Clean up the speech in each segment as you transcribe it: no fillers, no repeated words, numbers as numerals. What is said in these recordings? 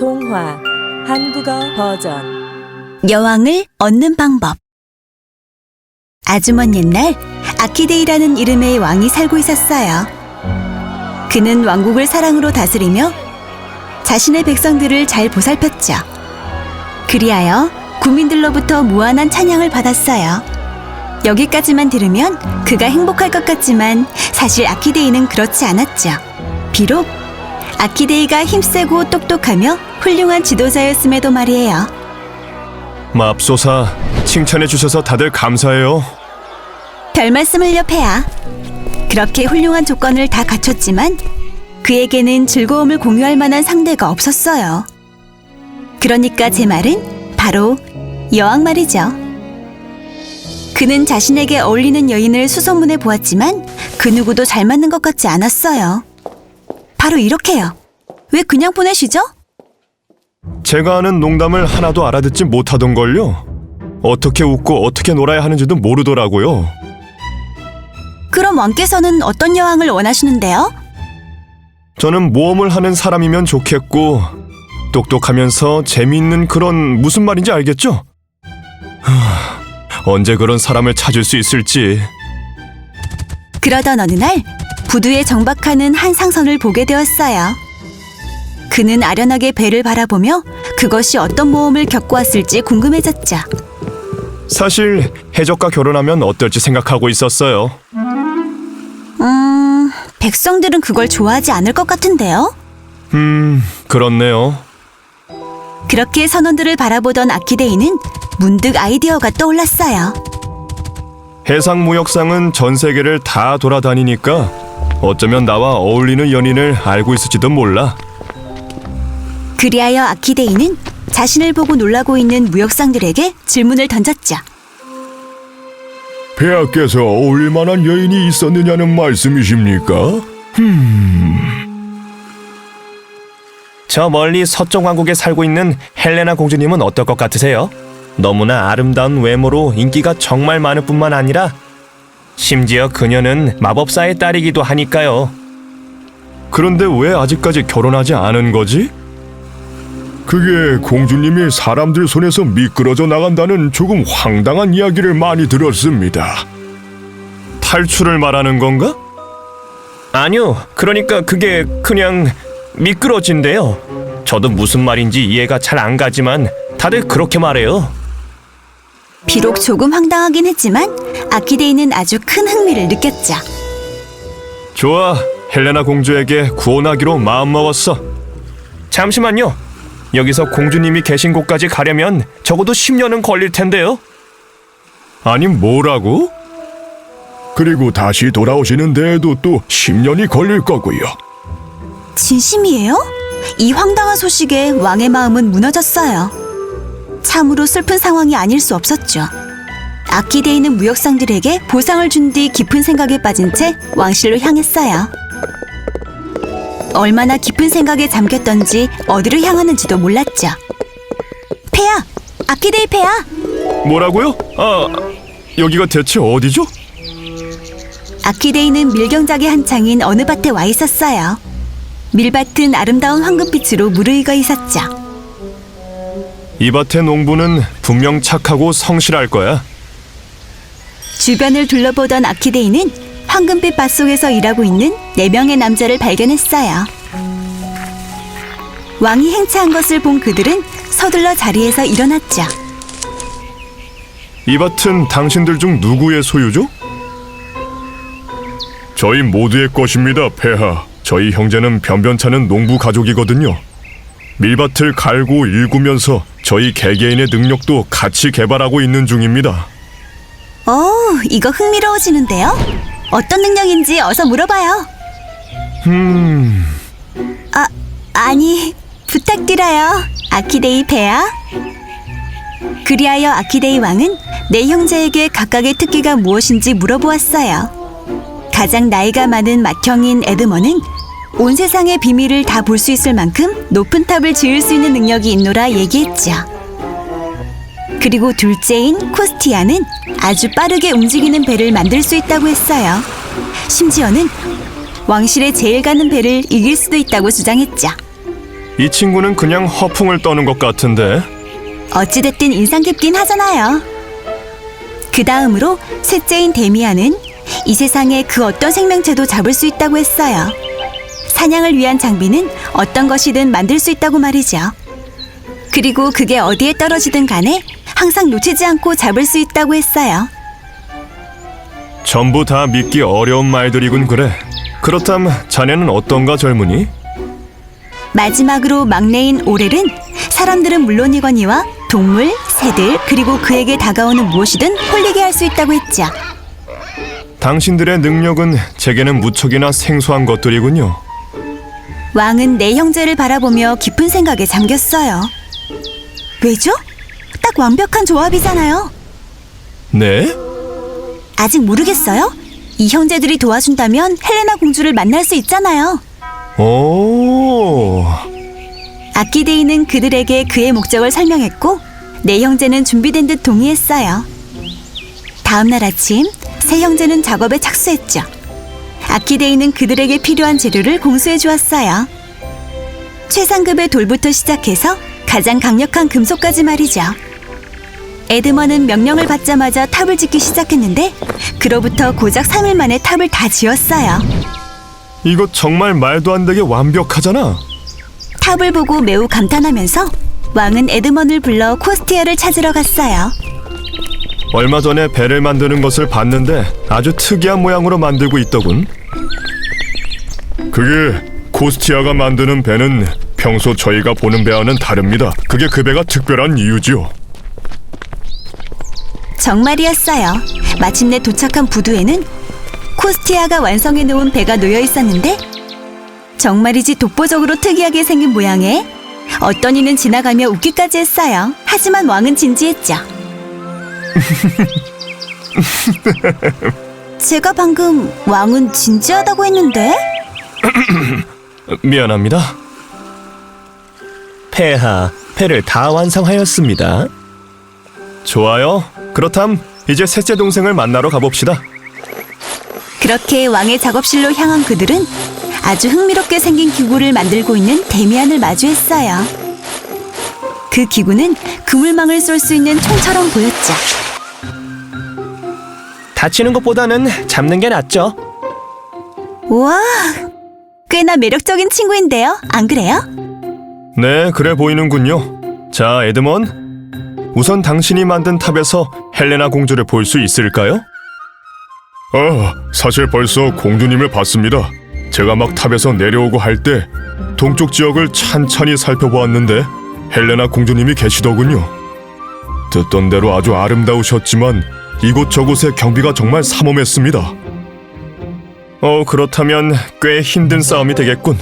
동화 한국어 버전. 여왕을 얻는 방법. 아주 먼 옛날 아키데이라는 이름의 왕이 살고 있었어요. 그는 왕국을 사랑으로 다스리며 자신의 백성들을 잘 보살폈죠. 그리하여 국민들로부터 무한한 찬양을 받았어요. 여기까지만 들으면 그가 행복할 것 같지만 사실 아키데이는 그렇지 않았죠. 비록 아키데이가 힘세고 똑똑하며 훌륭한 지도자였음에도 말이에요. 맙소사, 칭찬해 주셔서 다들 감사해요. 별 말씀을요, 폐하. 그렇게 훌륭한 조건을 다 갖췄지만 그에게는 즐거움을 공유할 만한 상대가 없었어요. 그러니까 제 말은 바로 여왕 말이죠. 그는 자신에게 어울리는 여인을 수소문해 보았지만 그 누구도 잘 맞는 것 같지 않았어요. 바로 이렇게요. 왜 그냥 보내시죠? 제가 하는 농담을 하나도 알아듣지 못하던걸요. 어떻게 웃고 어떻게 놀아야 하는지도 모르더라고요. 그럼 왕께서는 어떤 여왕을 원하시는데요? 저는 모험을 하는 사람이면 좋겠고 똑똑하면서 재미있는 그런 무슨 말인지 알겠죠? 언제 그런 사람을 찾을 수 있을지. 그러던 어느 날 부두에 정박하는 한 상선을 보게 되었어요. 그는 아련하게 배를 바라보며 그것이 어떤 모험을 겪고 왔을지 궁금해졌죠. 사실 해적과 결혼하면 어떨지 생각하고 있었어요. 백성들은 그걸 좋아하지 않을 것 같은데요? 그렇네요. 그렇게 선원들을 바라보던 아키데이는 문득 아이디어가 떠올랐어요. 해상무역상은 전 세계를 다 돌아다니니까 어쩌면 나와 어울리는 연인을 알고 있을지도 몰라. 그리하여 아키데이는 자신을 보고 놀라고 있는 무역상들에게 질문을 던졌죠. 폐하께서 어울릴 만한 여인이 있었느냐는 말씀이십니까? 저 멀리 서쪽 왕국에 살고 있는 헬레나 공주님은 어떨 것 같으세요? 너무나 아름다운 외모로 인기가 정말 많을 뿐만 아니라 심지어 그녀는 마법사의 딸이기도 하니까요. 그런데 왜 아직까지 결혼하지 않은 거지? 그게 공주님이 사람들 손에서 미끄러져 나간다는 조금 황당한 이야기를 많이 들었습니다. 탈출을 말하는 건가? 아니요, 그러니까 그게 그냥 미끄러진대요. 저도 무슨 말인지 이해가 잘 안 가지만 다들 그렇게 말해요. 비록 조금 황당하긴 했지만 아키데이는 아주 큰 흥미를 느꼈죠. 좋아, 헬레나 공주에게 구원하기로 마음먹었어. 잠시만요. 여기서 공주님이 계신 곳까지 가려면 적어도 10년은 걸릴 텐데요. 아니, 뭐라고? 그리고 다시 돌아오시는 데에도 또 10년이 걸릴 거고요. 진심이에요? 이 황당한 소식에 왕의 마음은 무너졌어요. 참으로 슬픈 상황이 아닐 수 없었죠. 아키데이는 무역상들에게 보상을 준 뒤 깊은 생각에 빠진 채 왕실로 향했어요. 얼마나 깊은 생각에 잠겼던지 어디로 향하는지도 몰랐죠. 폐하! 아키데이 폐하! 뭐라고요? 여기가 대체 어디죠? 아키데이는 밀경작의 한창인 어느 밭에 와 있었어요. 밀밭은 아름다운 황금빛으로 무르익어 있었죠. 이 밭의 농부는 분명 착하고 성실할 거야. 주변을 둘러보던 아키데이는 황금빛 밭 속에서 일하고 있는 4명의 남자를 발견했어요. 왕이 행차한 것을 본 그들은 서둘러 자리에서 일어났죠. 이 밭은 당신들 중 누구의 소유죠? 저희 모두의 것입니다, 폐하. 저희 형제는 변변찮은 농부 가족이거든요. 밀밭을 갈고 일구면서 저희 개개인의 능력도 같이 개발하고 있는 중입니다. 이거 흥미로워지는데요? 어떤 능력인지 어서 물어봐요. 아니, 부탁드려요, 아키데이 폐하. 그리하여 아키데이 왕은 4형제에게 각각의 특기가 무엇인지 물어보았어요. 가장 나이가 많은 맏형인 에드머는 온 세상의 비밀을 다 볼 수 있을 만큼 높은 탑을 지을 수 있는 능력이 있노라 얘기했죠. 그리고 둘째인 코스티아는 아주 빠르게 움직이는 배를 만들 수 있다고 했어요. 심지어는 왕실의 제일 가는 배를 이길 수도 있다고 주장했죠. 이 친구는 그냥 허풍을 떠는 것 같은데. 어찌됐든 인상 깊긴 하잖아요. 그 다음으로 셋째인 데미안은 이 세상의 그 어떤 생명체도 잡을 수 있다고 했어요. 사냥을 위한 장비는 어떤 것이든 만들 수 있다고 말이죠. 그리고 그게 어디에 떨어지든 간에 항상 놓치지 않고 잡을 수 있다고 했어요. 전부 다 믿기 어려운 말들이군 그래. 그렇담 자네는 어떤가 젊은이? 마지막으로 막내인 오렐은 사람들은 물론이거니와 동물, 새들, 그리고 그에게 다가오는 무엇이든 홀리게 할 수 있다고 했죠. 당신들의 능력은 제게는 무척이나 생소한 것들이군요. 왕은 네 형제를 바라보며 깊은 생각에 잠겼어요. 왜죠? 딱 완벽한 조합이잖아요. 네? 아직 모르겠어요? 이 형제들이 도와준다면 헬레나 공주를 만날 수 있잖아요. 오. 아키데이는 그들에게 그의 목적을 설명했고 네 형제는 준비된 듯 동의했어요. 다음 날 아침 세 형제는 작업에 착수했죠. 아키데이는 그들에게 필요한 재료를 공수해 주었어요. 최상급의 돌부터 시작해서 가장 강력한 금속까지 말이죠. 에드먼은 명령을 받자마자 탑을 짓기 시작했는데 그로부터 고작 3일 만에 탑을 다 지었어요. 이거 정말 말도 안 되게 완벽하잖아. 탑을 보고 매우 감탄하면서 왕은 에드먼을 불러 코스티아를 찾으러 갔어요. 얼마 전에 배를 만드는 것을 봤는데 아주 특이한 모양으로 만들고 있더군. 그게 코스티아가 만드는 배는 평소 저희가 보는 배와는 다릅니다. 그게 그 배가 특별한 이유지요. 정말이었어요. 마침내 도착한 부두에는 코스티아가 완성해 놓은 배가 놓여 있었는데 정말이지 독보적으로 특이하게 생긴 모양에 어떤 이는 지나가며 웃기까지 했어요. 하지만 왕은 진지했죠. 제가 방금 왕은 진지하다고 했는데? 미안합니다. 폐하, 배를 다 완성하였습니다. 좋아요. 그렇담 이제 셋째 동생을 만나러 가봅시다. 그렇게 왕의 작업실로 향한 그들은 아주 흥미롭게 생긴 기구를 만들고 있는 데미안을 마주했어요. 그 기구는 그물망을 쏠 수 있는 총처럼 보였죠. 다치는 것보다는 잡는 게 낫죠. 우와, 꽤나 매력적인 친구인데요. 안 그래요? 네, 그래 보이는군요. 자, 에드먼. 우선 당신이 만든 탑에서 헬레나 공주를 볼 수 있을까요? 사실 벌써 공주님을 봤습니다. 제가 막 탑에서 내려오고 할 때 동쪽 지역을 찬찬히 살펴보았는데 헬레나 공주님이 계시더군요. 듣던 대로 아주 아름다우셨지만 이곳저곳의 경비가 정말 삼엄했습니다. 그렇다면 꽤 힘든 싸움이 되겠군.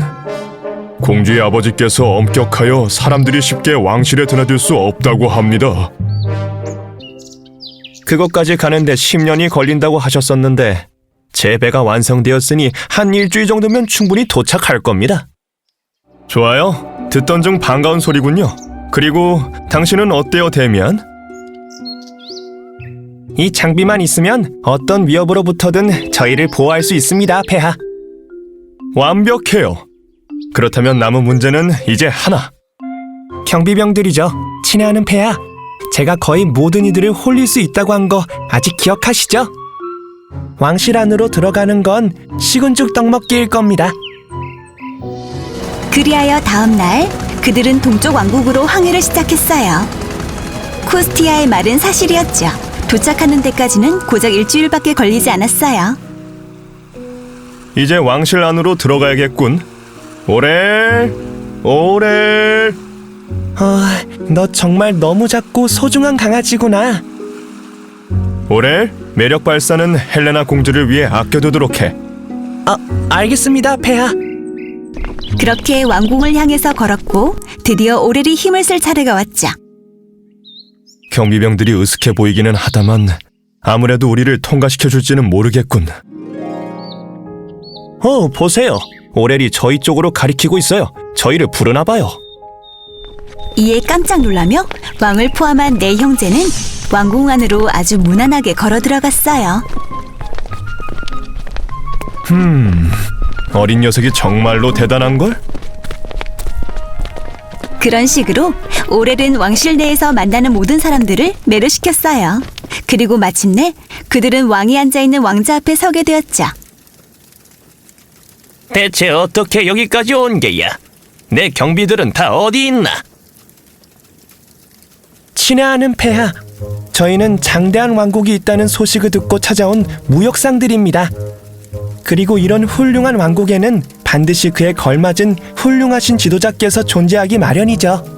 공주의 아버지께서 엄격하여 사람들이 쉽게 왕실에 드나들 수 없다고 합니다. 그것까지 가는데 10년이 걸린다고 하셨었는데 제 배가 완성되었으니 한 일주일 정도면 충분히 도착할 겁니다. 좋아요. 듣던 중 반가운 소리군요. 그리고 당신은 어때요, 데미안? 이 장비만 있으면 어떤 위협으로부터든 저희를 보호할 수 있습니다, 폐하. 완벽해요. 그렇다면 남은 문제는 이제 하나. 경비병들이죠. 친애하는 폐하. 제가 거의 모든 이들을 홀릴 수 있다고 한 거 아직 기억하시죠? 왕실 안으로 들어가는 건 식은 죽 떡먹기일 겁니다. 그리하여 다음 날 그들은 동쪽 왕국으로 항해를 시작했어요. 코스티아의 말은 사실이었죠. 도착하는 데까지는 고작 일주일밖에 걸리지 않았어요. 이제 왕실 안으로 들어가야겠군. 오렐, 오렐. 너 정말 너무 작고 소중한 강아지구나. 오렐, 매력 발산은 헬레나 공주를 위해 아껴두도록 해. 알겠습니다, 폐하. 그렇게 왕궁을 향해서 걸었고 드디어 오렐이 힘을 쓸 차례가 왔죠. 경비병들이 으슥해 보이기는 하다만 아무래도 우리를 통과시켜줄지는 모르겠군. 보세요. 오렐이 저희 쪽으로 가리키고 있어요. 저희를 부르나 봐요. 이에 깜짝 놀라며 왕을 포함한 네 형제는 왕궁 안으로 아주 무난하게 걸어 들어갔어요. 어린 녀석이 정말로 대단한걸? 그런 식으로 오렐은 왕실 내에서 만나는 모든 사람들을 매료시켰어요. 그리고 마침내 그들은 왕이 앉아있는 왕자 앞에 서게 되었죠. 대체 어떻게 여기까지 온 게야? 내 경비들은 다 어디 있나? 친애하는 폐하, 저희는 장대한 왕국이 있다는 소식을 듣고 찾아온 무역상들입니다. 그리고 이런 훌륭한 왕국에는 반드시 그에 걸맞은 훌륭하신 지도자께서 존재하기 마련이죠.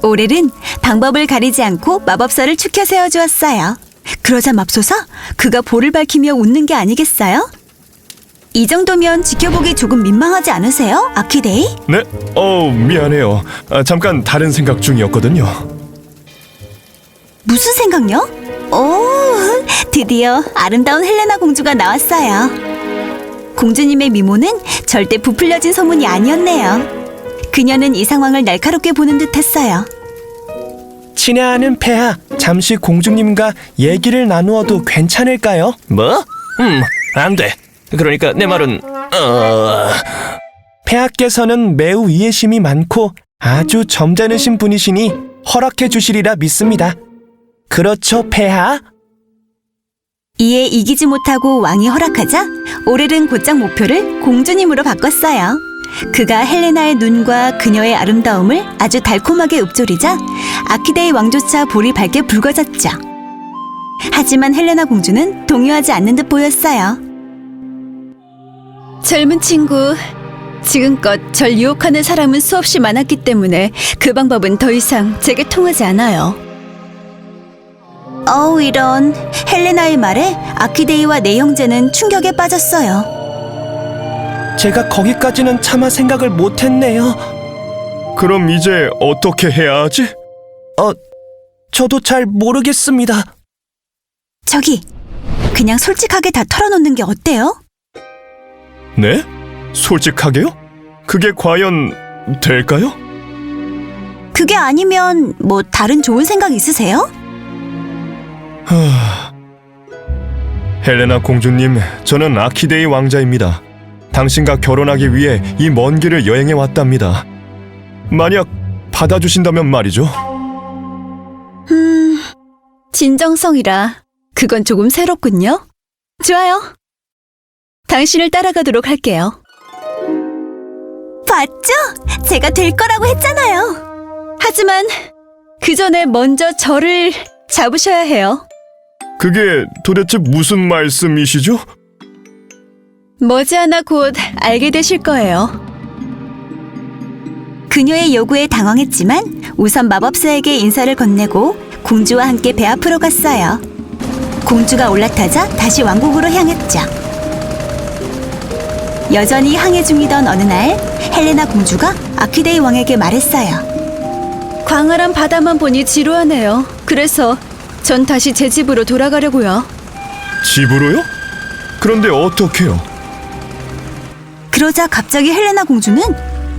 오렐은 방법을 가리지 않고 마법사를 추켜 세워주었어요. 그러자 맙소사 그가 볼을 밝히며 웃는 게 아니겠어요? 이 정도면 지켜보기 조금 민망하지 않으세요, 아키데이? 네? 미안해요. 잠깐 다른 생각 중이었거든요. 무슨 생각요? 오, 드디어 아름다운 헬레나 공주가 나왔어요. 공주님의 미모는 절대 부풀려진 소문이 아니었네요. 그녀는 이 상황을 날카롭게 보는 듯했어요. 친애하는 폐하, 잠시 공주님과 얘기를 나누어도 괜찮을까요? 뭐? 안 돼. 그러니까 내 말은 폐하께서는 매우 이해심이 많고 아주 점잖으신 분이시니 허락해 주시리라 믿습니다. 그렇죠, 폐하? 이에 이기지 못하고 왕이 허락하자 오렐은 곧장 목표를 공주님으로 바꿨어요. 그가 헬레나의 눈과 그녀의 아름다움을 아주 달콤하게 읊조리자 아키데이 왕조차 볼이 밝게 붉어졌죠. 하지만 헬레나 공주는 동요하지 않는 듯 보였어요. 젊은 친구, 지금껏 절 유혹하는 사람은 수없이 많았기 때문에 그 방법은 더 이상 제게 통하지 않아요. 어우, 이런. 헬레나의 말에 아키데이와 내 형제는 충격에 빠졌어요. 제가 거기까지는 차마 생각을 못했네요. 그럼 이제 어떻게 해야 하지? 저도 잘 모르겠습니다. 저기, 그냥 솔직하게 다 털어놓는 게 어때요? 네? 솔직하게요? 그게 과연 될까요? 그게 아니면 뭐 다른 좋은 생각 있으세요? 헬레나 공주님, 저는 아키데이 왕자입니다. 당신과 결혼하기 위해 이 먼 길을 여행해 왔답니다. 만약 받아주신다면 말이죠. 진정성이라 그건 조금 새롭군요. 좋아요. 당신을 따라가도록 할게요. 봤죠? 제가 될 거라고 했잖아요. 하지만 그 전에 먼저 저를 잡으셔야 해요. 그게 도대체 무슨 말씀이시죠? 머지않아 곧 알게 되실 거예요. 그녀의 요구에 당황했지만 우선 마법사에게 인사를 건네고 공주와 함께 배 앞으로 갔어요. 공주가 올라타자 다시 왕국으로 향했죠. 여전히 항해 중이던 어느 날 헬레나 공주가 아키데이 왕에게 말했어요. 광활한 바다만 보니 지루하네요. 그래서 전 다시 제 집으로 돌아가려고요. 집으로요? 그런데 어떻게요? 그러자 갑자기 헬레나 공주는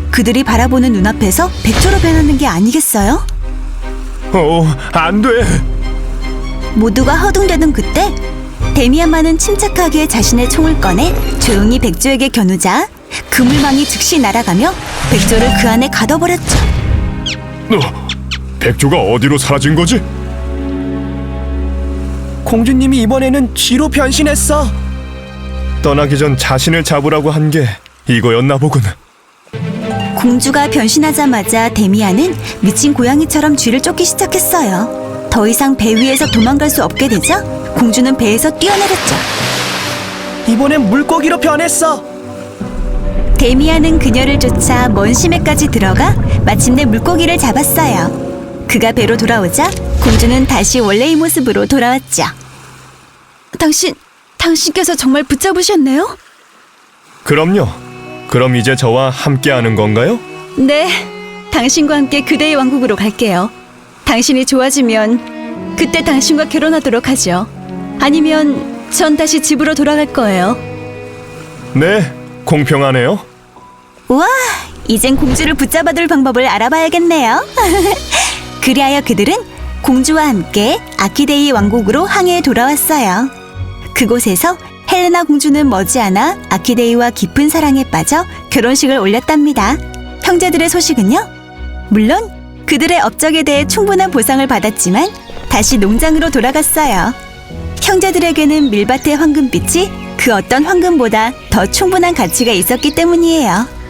그들이 바라보는 눈앞에서 백조로 변하는 게 아니겠어요? 안 돼! 모두가 허둥대던 그때 데미안마는 침착하게 자신의 총을 꺼내 조용히 백조에게 겨누자 그물망이 즉시 날아가며 백조를 그 안에 가둬버렸죠. 백조가 어디로 사라진 거지? 공주님이 이번에는 쥐로 변신했어. 떠나기 전 자신을 잡으라고 한 게 이거였나 보군. 공주가 변신하자마자 데미안은 미친 고양이처럼 쥐를 쫓기 시작했어요. 더 이상 배 위에서 도망갈 수 없게 되자 공주는 배에서 뛰어내렸죠. 이번엔 물고기로 변했어. 데미안은 그녀를 쫓아 먼 심해까지 들어가 마침내 물고기를 잡았어요. 그가 배로 돌아오자 공주는 다시 원래의 모습으로 돌아왔죠. 당신께서 정말 붙잡으셨네요? 그럼요. 그럼 이제 저와 함께하는 건가요? 네, 당신과 함께 그대의 왕국으로 갈게요. 당신이 좋아지면 그때 당신과 결혼하도록 하죠. 아니면 전 다시 집으로 돌아갈 거예요. 네, 공평하네요. 우와, 이젠 공주를 붙잡아둘 방법을 알아봐야겠네요. 그리하여 그들은 공주와 함께 아키데이 왕국으로 항해에 돌아왔어요. 그곳에서 헬레나 공주는 머지않아 아키데이와 깊은 사랑에 빠져 결혼식을 올렸답니다. 형제들의 소식은요? 물론 그들의 업적에 대해 충분한 보상을 받았지만 다시 농장으로 돌아갔어요. 형제들에게는 밀밭의 황금빛이 그 어떤 황금보다 더 충분한 가치가 있었기 때문이에요.